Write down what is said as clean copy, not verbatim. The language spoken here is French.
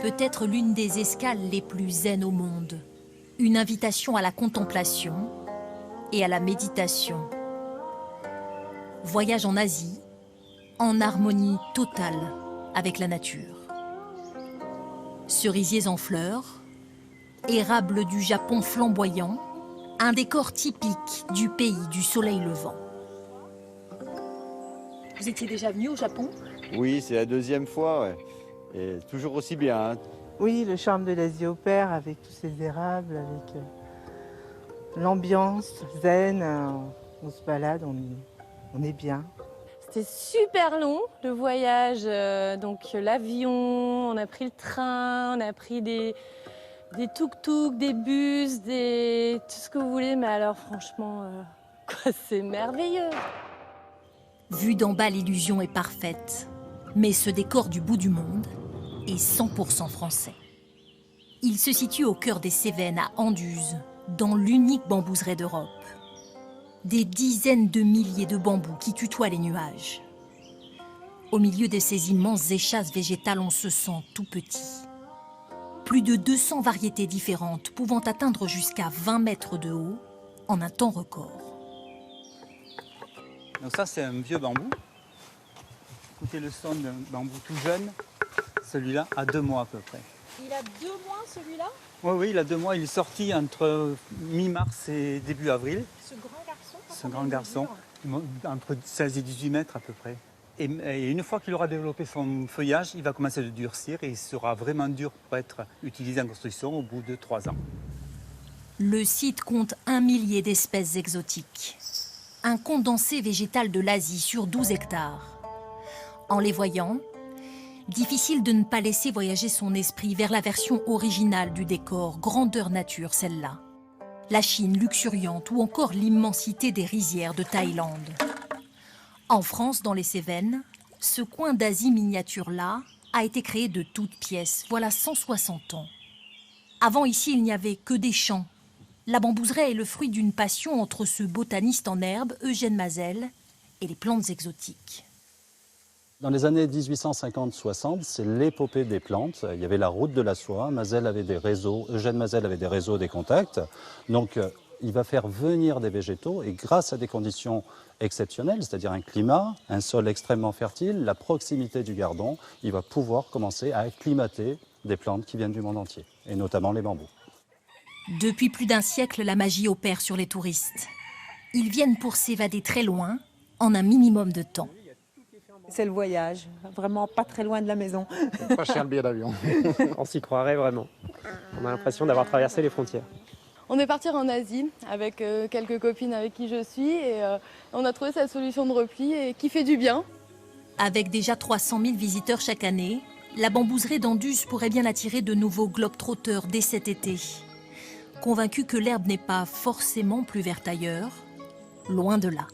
peut être l'une des escales les plus zen au monde. Une invitation à la contemplation et à la méditation. Voyage en Asie, en harmonie totale avec la nature. Cerisiers en fleurs, érables du Japon flamboyant, un décor typique du pays du soleil levant. Vous étiez déjà venu au Japon? Oui, c'est la deuxième fois, ouais. Et toujours aussi bien. Hein. Oui, le charme de l'Asie opère avec tous ces érables, avec l'ambiance zen. On se balade, on est bien. C'était super long, le voyage, donc l'avion, on a pris le train, on a pris des tuk-tuk, des bus, tout ce que vous voulez, mais alors franchement, c'est merveilleux. Vue d'en bas, l'illusion est parfaite, mais ce décor du bout du monde est 100% français. Il se situe au cœur des Cévennes, à Anduze, dans l'unique bambouseraie d'Europe. Des dizaines de milliers de bambous qui tutoient les nuages. Au milieu de ces immenses échasses végétales, on se sent tout petit. Plus de 200 variétés différentes pouvant atteindre jusqu'à 20 mètres de haut en un temps record. Donc ça, c'est un vieux bambou. Écoutez le son d'un bambou tout jeune. Celui-là a 2 mois à peu près. Il a 2 mois celui-là? Oui, il a 2 mois. Il est sorti entre mi-mars et début avril. Ce grand garçon? Ce grand garçon, entre 16 et 18 mètres à peu près. Et une fois qu'il aura développé son feuillage, il va commencer à durcir et il sera vraiment dur pour être utilisé en construction au bout de 3 ans. Le site compte 1 millier d'espèces exotiques. Un condensé végétal de l'Asie sur 12 hectares. En les voyant, difficile de ne pas laisser voyager son esprit vers la version originale du décor, grandeur nature celle-là. La Chine luxuriante ou encore l'immensité des rizières de Thaïlande. En France, dans les Cévennes, ce coin d'Asie miniature-là a été créé de toutes pièces, voilà 160 ans. Avant ici, il n'y avait que des champs. La bambouseraie est le fruit d'une passion entre ce botaniste en herbe, Eugène Mazel, et les plantes exotiques. Dans les années 1850-60, c'est l'épopée des plantes. Il y avait la route de la soie, Mazel avait des réseaux, Eugène Mazel avait des réseaux, des contacts. Donc il va faire venir des végétaux et grâce à des conditions exceptionnelles, c'est-à-dire un climat, un sol extrêmement fertile, la proximité du Gardon, il va pouvoir commencer à acclimater des plantes qui viennent du monde entier, et notamment les bambous. Depuis plus d'un siècle, la magie opère sur les touristes. Ils viennent pour s'évader très loin, en un minimum de temps. C'est le voyage, vraiment pas très loin de la maison. Pas cher le billet d'avion. On s'y croirait vraiment. On a l'impression d'avoir traversé les frontières. On est parti en Asie avec quelques copines avec qui je suis et on a trouvé cette solution de repli et qui fait du bien. Avec déjà 300 000 visiteurs chaque année, la bambouseraie d'Anduze pourrait bien attirer de nouveaux globetrotters dès cet été. Convaincus que l'herbe n'est pas forcément plus verte ailleurs, loin de là.